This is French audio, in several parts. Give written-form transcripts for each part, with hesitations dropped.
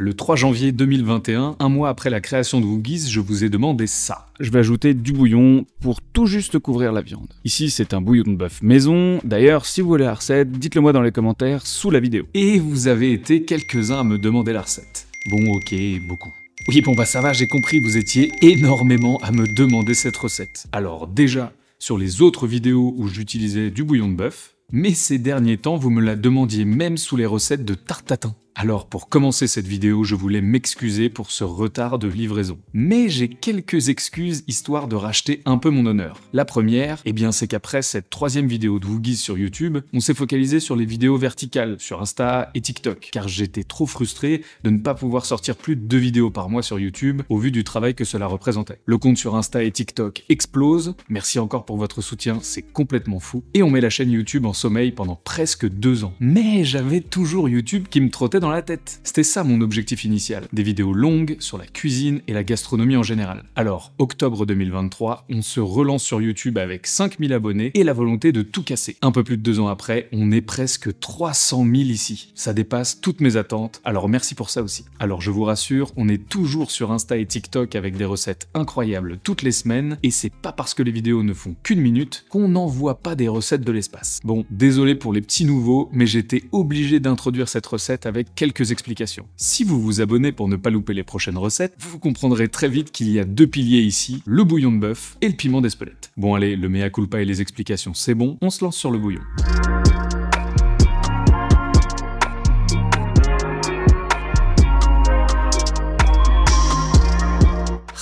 Le 3 janvier 2021, un mois après la création de Woogies, je vous ai demandé ça. Je vais ajouter du bouillon pour tout juste couvrir la viande. Ici, c'est un bouillon de bœuf maison. D'ailleurs, si vous voulez la recette, dites-le moi dans les commentaires sous la vidéo. Et vous avez été quelques-uns à me demander la recette. Bon, ok, beaucoup. Oui, bon bah ça va, j'ai compris, vous étiez énormément à me demander cette recette. Alors déjà, sur les autres vidéos où j'utilisais du bouillon de bœuf, mais ces derniers temps, vous me la demandiez même sous les recettes de tarte tatin. Alors pour commencer cette vidéo, je voulais m'excuser pour ce retard de livraison. Mais j'ai quelques excuses histoire de racheter un peu mon honneur. La première, eh bien c'est qu'après cette troisième vidéo de Woogies sur YouTube, on s'est focalisé sur les vidéos verticales, sur Insta et TikTok, car j'étais trop frustré de ne pas pouvoir sortir plus de 2 vidéos par mois sur YouTube, au vu du travail que cela représentait. Le compte sur Insta et TikTok explose, merci encore pour votre soutien, c'est complètement fou, et on met la chaîne YouTube en sommeil pendant presque 2 ans. Mais j'avais toujours YouTube qui me trottait dans la tête. C'était ça mon objectif initial. Des vidéos longues sur la cuisine et la gastronomie en général. Alors, octobre 2023, on se relance sur YouTube avec 5000 abonnés et la volonté de tout casser. Un peu plus de 2 ans après, on est presque 300 000 ici. Ça dépasse toutes mes attentes, alors merci pour ça aussi. Alors je vous rassure, on est toujours sur Insta et TikTok avec des recettes incroyables toutes les semaines, et c'est pas parce que les vidéos ne font qu'une minute qu'on n'envoie pas des recettes de l'espace. Bon, désolé pour les petits nouveaux, mais j'étais obligé d'introduire cette recette avec quelques explications. Si vous vous abonnez pour ne pas louper les prochaines recettes, vous comprendrez très vite qu'il y a 2 piliers ici, le bouillon de bœuf et le piment d'Espelette. Bon allez, le mea culpa et les explications c'est bon, on se lance sur le bouillon.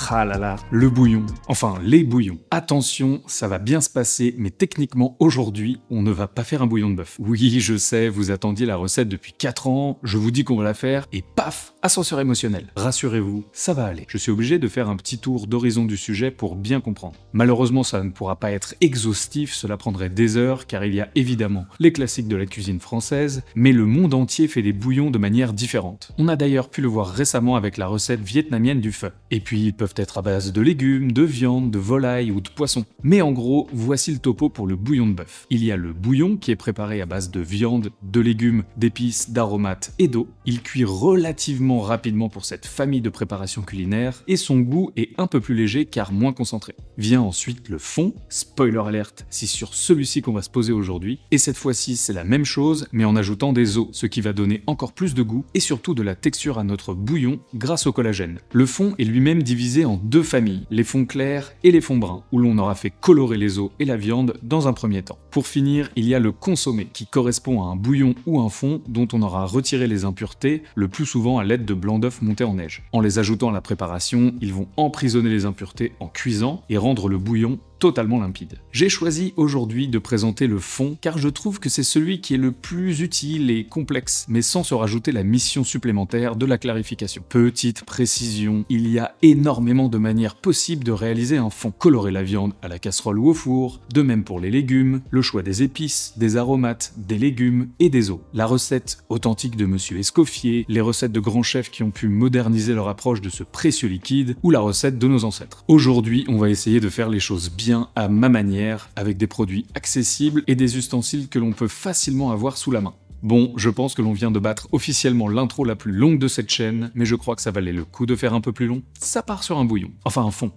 Ah là là, le bouillon. Enfin, les bouillons. Attention, ça va bien se passer, mais techniquement, aujourd'hui, on ne va pas faire un bouillon de bœuf. Oui, je sais, vous attendiez la recette depuis 4 ans, je vous dis qu'on va la faire, et paf, ascenseur émotionnel. Rassurez-vous, ça va aller. Je suis obligé de faire un petit tour d'horizon du sujet pour bien comprendre. Malheureusement, ça ne pourra pas être exhaustif, cela prendrait des heures, car il y a évidemment les classiques de la cuisine française, mais le monde entier fait des bouillons de manière différente. On a d'ailleurs pu le voir récemment avec la recette vietnamienne du pho. Et puis, ils peuvent être à base de légumes, de viande, de volaille ou de poisson. Mais en gros, voici le topo pour le bouillon de bœuf. Il y a le bouillon qui est préparé à base de viande, de légumes, d'épices, d'aromates et d'eau. Il cuit relativement rapidement pour cette famille de préparation culinaire et son goût est un peu plus léger car moins concentré. Vient ensuite le fond, spoiler alert, c'est sur celui-ci qu'on va se poser aujourd'hui, et cette fois-ci c'est la même chose mais en ajoutant des os, ce qui va donner encore plus de goût et surtout de la texture à notre bouillon grâce au collagène. Le fond est lui-même divisé en 2 familles, les fonds clairs et les fonds bruns, où l'on aura fait colorer les os et la viande dans un premier temps. Pour finir, il y a le consommé, qui correspond à un bouillon ou un fond dont on aura retiré les impuretés, le plus souvent à l'aide de blancs d'œufs montés en neige. En les ajoutant à la préparation, ils vont emprisonner les impuretés en cuisant et rendre le bouillon totalement limpide. J'ai choisi aujourd'hui de présenter le fond car je trouve que c'est celui qui est le plus utile et complexe, mais sans se rajouter la mission supplémentaire de la clarification. Petite précision, il y a énormément de manières possibles de réaliser un fond. Colorer la viande à la casserole ou au four, de même pour les légumes, le choix des épices, des aromates, des légumes et des os. La recette authentique de Monsieur Escoffier, les recettes de grands chefs qui ont pu moderniser leur approche de ce précieux liquide, ou la recette de nos ancêtres. Aujourd'hui, on va essayer de faire les choses bien à ma manière, avec des produits accessibles et des ustensiles que l'on peut facilement avoir sous la main. Bon, je pense que l'on vient de battre officiellement l'intro la plus longue de cette chaîne, mais je crois que ça valait le coup de faire un peu plus long. Ça part sur un bouillon, enfin un fond.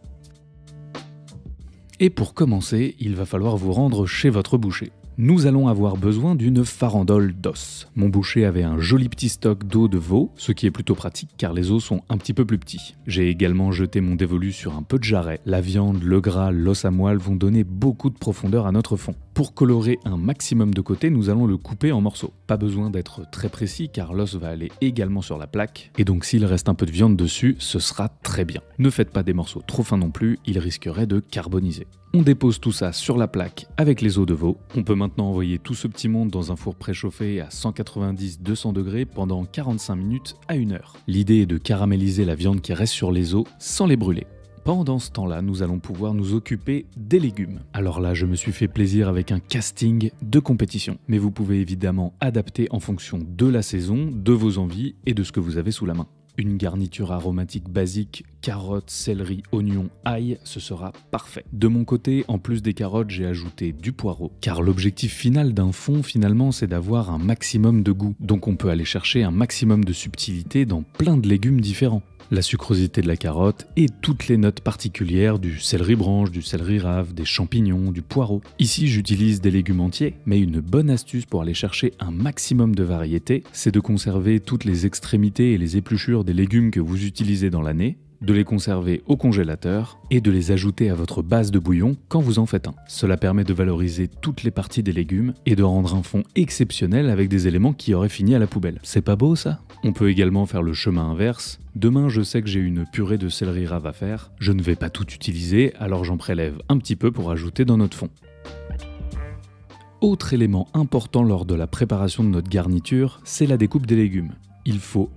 Et pour commencer, il va falloir vous rendre chez votre boucher. Nous allons avoir besoin d'une farandole d'os. Mon boucher avait un joli petit stock d'os de veau, ce qui est plutôt pratique car les os sont un petit peu plus petits. J'ai également jeté mon dévolu sur un peu de jarret. La viande, le gras, l'os à moelle vont donner beaucoup de profondeur à notre fond. Pour colorer un maximum de côté, nous allons le couper en morceaux. Pas besoin d'être très précis car l'os va aller également sur la plaque, et donc s'il reste un peu de viande dessus, ce sera très bien. Ne faites pas des morceaux trop fins non plus, ils risqueraient de carboniser. On dépose tout ça sur la plaque avec les os de veau. On peut maintenant envoyer tout ce petit monde dans un four préchauffé à 190-200 degrés pendant 45 minutes à 1 heure. L'idée est de caraméliser la viande qui reste sur les os sans les brûler. Pendant ce temps-là, nous allons pouvoir nous occuper des légumes. Alors là, je me suis fait plaisir avec un casting de compétition. Mais vous pouvez évidemment adapter en fonction de la saison, de vos envies et de ce que vous avez sous la main. Une garniture aromatique basique, carottes, céleri, oignons, ail, ce sera parfait. De mon côté, en plus des carottes, j'ai ajouté du poireau. Car l'objectif final d'un fond, finalement, c'est d'avoir un maximum de goût. Donc on peut aller chercher un maximum de subtilité dans plein de légumes différents. La sucrosité de la carotte et toutes les notes particulières du céleri branche, du céleri rave, des champignons, du poireau. Ici, j'utilise des légumes entiers, mais une bonne astuce pour aller chercher un maximum de variété, c'est de conserver toutes les extrémités et les épluchures des légumes que vous utilisez dans l'année, de les conserver au congélateur et de les ajouter à votre base de bouillon quand vous en faites un. Cela permet de valoriser toutes les parties des légumes et de rendre un fond exceptionnel avec des éléments qui auraient fini à la poubelle. C'est pas beau ça? On peut également faire le chemin inverse. Demain, je sais que j'ai une purée de céleri rave à faire. Je ne vais pas tout utiliser, alors j'en prélève un petit peu pour ajouter dans notre fond. Autre élément important lors de la préparation de notre garniture, c'est la découpe des légumes. Il faut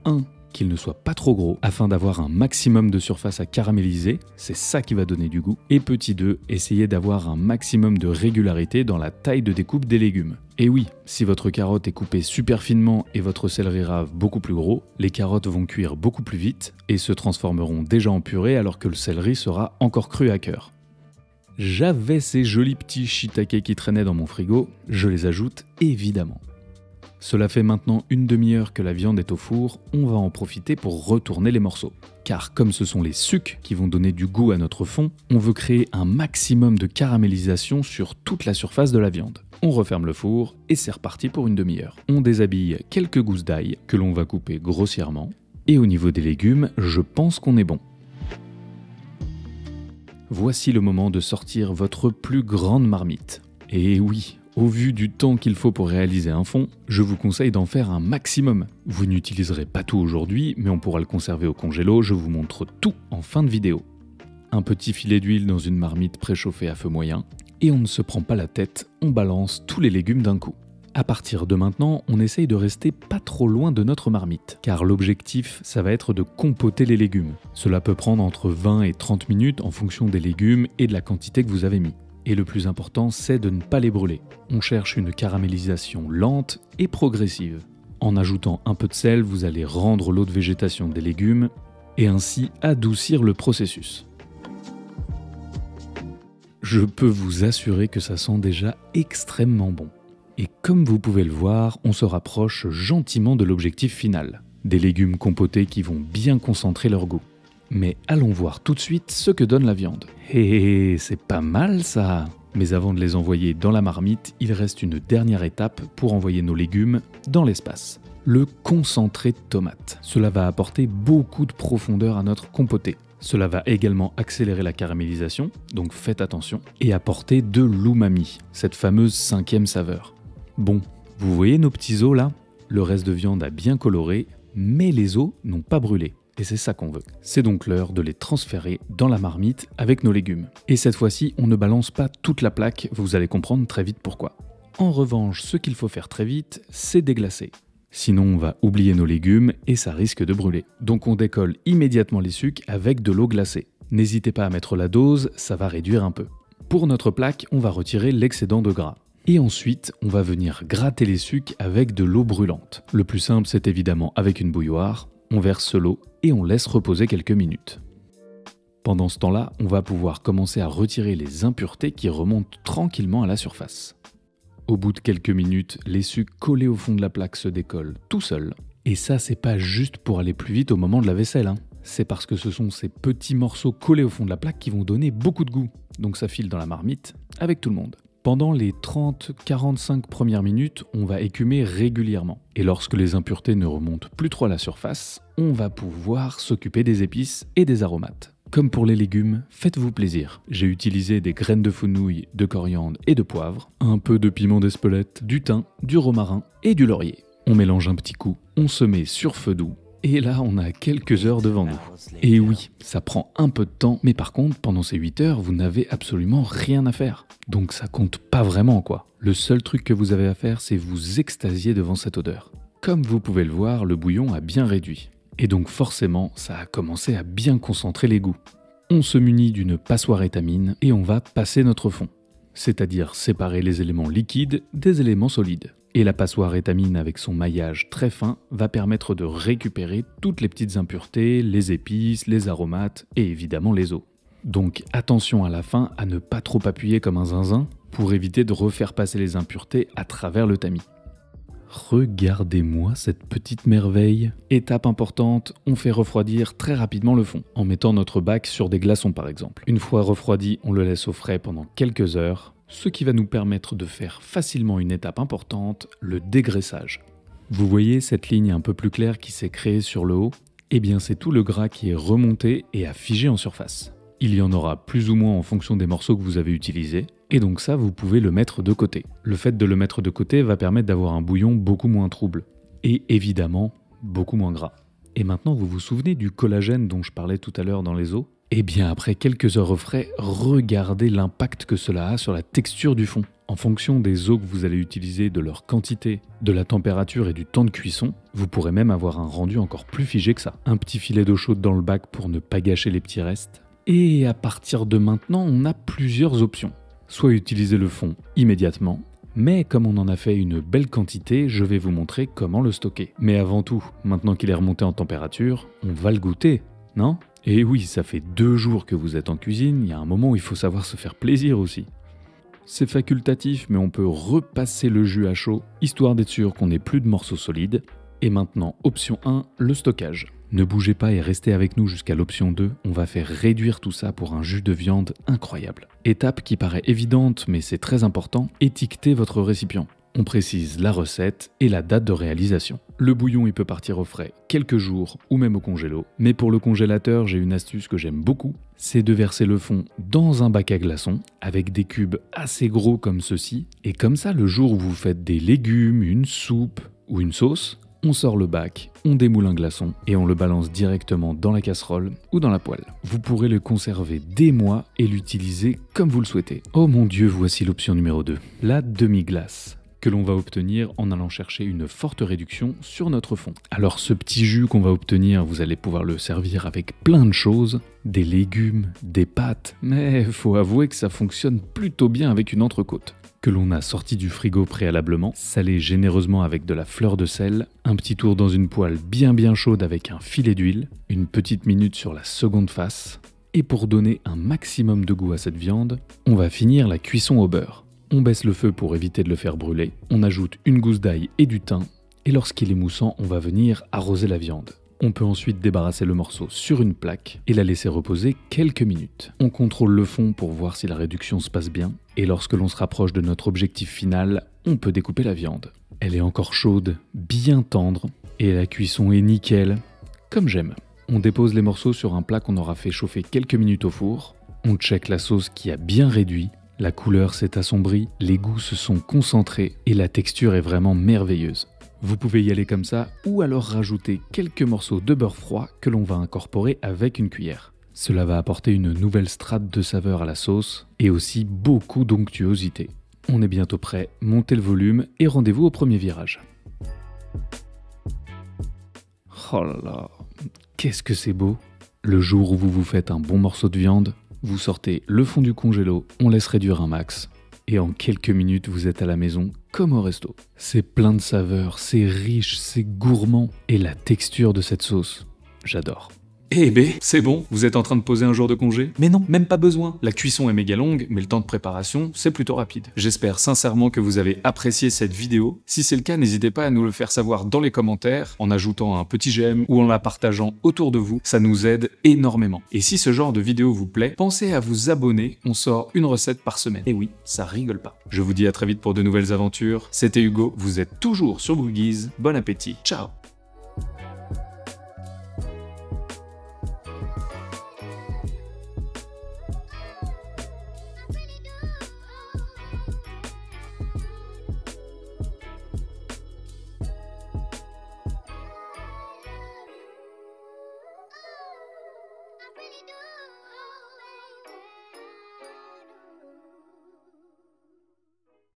qu'il ne soit pas trop gros afin d'avoir un maximum de surface à caraméliser, c'est ça qui va donner du goût. Et petit 2, essayez d'avoir un maximum de régularité dans la taille de découpe des légumes. Et oui, si votre carotte est coupée super finement et votre céleri rave beaucoup plus gros, les carottes vont cuire beaucoup plus vite et se transformeront déjà en purée alors que le céleri sera encore cru à cœur. J'avais ces jolis petits shiitake qui traînaient dans mon frigo, je les ajoute évidemment. Cela fait maintenant une demi-heure que la viande est au four, on va en profiter pour retourner les morceaux. Car comme ce sont les sucs qui vont donner du goût à notre fond, on veut créer un maximum de caramélisation sur toute la surface de la viande. On referme le four et c'est reparti pour une demi-heure. On déshabille quelques gousses d'ail que l'on va couper grossièrement. Et au niveau des légumes, je pense qu'on est bon. Voici le moment de sortir votre plus grande marmite. Et oui, au vu du temps qu'il faut pour réaliser un fond, je vous conseille d'en faire un maximum. Vous n'utiliserez pas tout aujourd'hui, mais on pourra le conserver au congélo, je vous montre tout en fin de vidéo. Un petit filet d'huile dans une marmite préchauffée à feu moyen, et on ne se prend pas la tête, on balance tous les légumes d'un coup. À partir de maintenant, on essaye de rester pas trop loin de notre marmite, car l'objectif, ça va être de compoter les légumes. Cela peut prendre entre 20 et 30 minutes en fonction des légumes et de la quantité que vous avez mis. Et le plus important, c'est de ne pas les brûler. On cherche une caramélisation lente et progressive. En ajoutant un peu de sel, vous allez rendre l'eau de végétation des légumes et ainsi adoucir le processus. Je peux vous assurer que ça sent déjà extrêmement bon. Et comme vous pouvez le voir, on se rapproche gentiment de l'objectif final. Des légumes compotés qui vont bien concentrer leur goût. Mais allons voir tout de suite ce que donne la viande. Hé, c'est pas mal ça! Mais avant de les envoyer dans la marmite, il reste une dernière étape pour envoyer nos légumes dans l'espace. Le concentré de tomate. Cela va apporter beaucoup de profondeur à notre compoté. Cela va également accélérer la caramélisation, donc faites attention, et apporter de l'umami, cette fameuse 5e saveur. Bon, vous voyez nos petits os là? Le reste de viande a bien coloré, mais les os n'ont pas brûlé. Et c'est ça qu'on veut. C'est donc l'heure de les transférer dans la marmite avec nos légumes. Et cette fois-ci, on ne balance pas toute la plaque, vous allez comprendre très vite pourquoi. En revanche, ce qu'il faut faire très vite, c'est déglacer. Sinon, on va oublier nos légumes et ça risque de brûler. Donc on décolle immédiatement les sucs avec de l'eau glacée. N'hésitez pas à mettre la dose, ça va réduire un peu. Pour notre plaque, on va retirer l'excédent de gras. Et ensuite, on va venir gratter les sucs avec de l'eau brûlante. Le plus simple, c'est évidemment avec une bouilloire. On verse l'eau et on laisse reposer quelques minutes. Pendant ce temps-là, on va pouvoir commencer à retirer les impuretés qui remontent tranquillement à la surface. Au bout de quelques minutes, les sucs collés au fond de la plaque se décollent tout seuls. Et ça, c'est pas juste pour aller plus vite au moment de la vaisselle, hein. C'est parce que ce sont ces petits morceaux collés au fond de la plaque qui vont donner beaucoup de goût. Donc ça file dans la marmite avec tout le monde. Pendant les 30-45 premières minutes, on va écumer régulièrement. Et lorsque les impuretés ne remontent plus trop à la surface, on va pouvoir s'occuper des épices et des aromates. Comme pour les légumes, faites-vous plaisir. J'ai utilisé des graines de fenouil, de coriandre et de poivre, un peu de piment d'Espelette, du thym, du romarin et du laurier. On mélange un petit coup, on se met sur feu doux. Et là, on a quelques heures devant nous. Et oui, ça prend un peu de temps, mais par contre, pendant ces 8 heures, vous n'avez absolument rien à faire. Donc ça compte pas vraiment, quoi. Le seul truc que vous avez à faire, c'est vous extasier devant cette odeur. Comme vous pouvez le voir, le bouillon a bien réduit. Et donc forcément, ça a commencé à bien concentrer les goûts. On se munit d'une passoire étamine et on va passer notre fond. C'est-à-dire séparer les éléments liquides des éléments solides. Et la passoire étamine avec son maillage très fin va permettre de récupérer toutes les petites impuretés, les épices, les aromates et évidemment les eaux. Donc attention à la fin à ne pas trop appuyer comme un zinzin pour éviter de refaire passer les impuretés à travers le tamis. Regardez-moi cette petite merveille. Étape importante, on fait refroidir très rapidement le fond, en mettant notre bac sur des glaçons par exemple. Une fois refroidi, on le laisse au frais pendant quelques heures, ce qui va nous permettre de faire facilement une étape importante, le dégraissage. Vous voyez cette ligne un peu plus claire qui s'est créée sur le haut? Eh bien c'est tout le gras qui est remonté et a figé en surface. Il y en aura plus ou moins en fonction des morceaux que vous avez utilisés, et donc ça vous pouvez le mettre de côté. Le fait de le mettre de côté va permettre d'avoir un bouillon beaucoup moins trouble, et évidemment beaucoup moins gras. Et maintenant vous vous souvenez du collagène dont je parlais tout à l'heure dans les os? Eh bien après quelques heures au frais, regardez l'impact que cela a sur la texture du fond. En fonction des os que vous allez utiliser, de leur quantité, de la température et du temps de cuisson, vous pourrez même avoir un rendu encore plus figé que ça. Un petit filet d'eau chaude dans le bac pour ne pas gâcher les petits restes. Et à partir de maintenant, on a plusieurs options. Soit utiliser le fond immédiatement, mais comme on en a fait une belle quantité, je vais vous montrer comment le stocker. Mais avant tout, maintenant qu'il est remonté en température, on va le goûter, non ? Et oui, ça fait 2 jours que vous êtes en cuisine, il y a un moment où il faut savoir se faire plaisir aussi. C'est facultatif, mais on peut repasser le jus à chaud, histoire d'être sûr qu'on n'ait plus de morceaux solides. Et maintenant, option 1, le stockage. Ne bougez pas et restez avec nous jusqu'à l'option 2, on va faire réduire tout ça pour un jus de viande incroyable. Étape qui paraît évidente, mais c'est très important, étiquetez votre récipient. On précise la recette et la date de réalisation. Le bouillon il peut partir au frais quelques jours ou même au congélo, mais pour le congélateur j'ai une astuce que j'aime beaucoup, c'est de verser le fond dans un bac à glaçons avec des cubes assez gros comme ceci, et comme ça le jour où vous faites des légumes, une soupe ou une sauce, on sort le bac, on démoule un glaçon et on le balance directement dans la casserole ou dans la poêle. Vous pourrez le conserver des mois et l'utiliser comme vous le souhaitez. Oh mon Dieu, voici l'option numéro 2, la demi-glace, que l'on va obtenir en allant chercher une forte réduction sur notre fond. Alors ce petit jus qu'on va obtenir, vous allez pouvoir le servir avec plein de choses, des légumes, des pâtes, mais faut avouer que ça fonctionne plutôt bien avec une entrecôte que l'on a sorti du frigo préalablement, salé généreusement avec de la fleur de sel, un petit tour dans une poêle bien chaude avec un filet d'huile, une petite minute sur la seconde face, et pour donner un maximum de goût à cette viande, on va finir la cuisson au beurre. On baisse le feu pour éviter de le faire brûler, on ajoute une gousse d'ail et du thym, et lorsqu'il est moussant, on va venir arroser la viande. On peut ensuite débarrasser le morceau sur une plaque et la laisser reposer quelques minutes. On contrôle le fond pour voir si la réduction se passe bien, et lorsque l'on se rapproche de notre objectif final, on peut découper la viande. Elle est encore chaude, bien tendre, et la cuisson est nickel, comme j'aime. On dépose les morceaux sur un plat qu'on aura fait chauffer quelques minutes au four, on check la sauce qui a bien réduit, la couleur s'est assombrie, les goûts se sont concentrés et la texture est vraiment merveilleuse. Vous pouvez y aller comme ça ou alors rajouter quelques morceaux de beurre froid que l'on va incorporer avec une cuillère. Cela va apporter une nouvelle strate de saveur à la sauce et aussi beaucoup d'onctuosité. On est bientôt prêt, montez le volume et rendez-vous au premier virage. Oh là là, qu'est-ce que c'est beau! Le jour où vous vous faites un bon morceau de viande, vous sortez le fond du congélo, on laisse réduire un max. Et en quelques minutes, vous êtes à la maison comme au resto. C'est plein de saveurs, c'est riche, c'est gourmand. Et la texture de cette sauce, j'adore. Eh ben, c'est bon, vous êtes en train de poser un jour de congé? Mais non, même pas besoin. La cuisson est méga longue, mais le temps de préparation, c'est plutôt rapide. J'espère sincèrement que vous avez apprécié cette vidéo. Si c'est le cas, n'hésitez pas à nous le faire savoir dans les commentaires, en ajoutant un petit j'aime ou en la partageant autour de vous. Ça nous aide énormément. Et si ce genre de vidéo vous plaît, pensez à vous abonner. On sort une recette par semaine. Et oui, ça rigole pas. Je vous dis à très vite pour de nouvelles aventures. C'était Hugo, vous êtes toujours sur Boogies. Bon appétit. Ciao! Really do.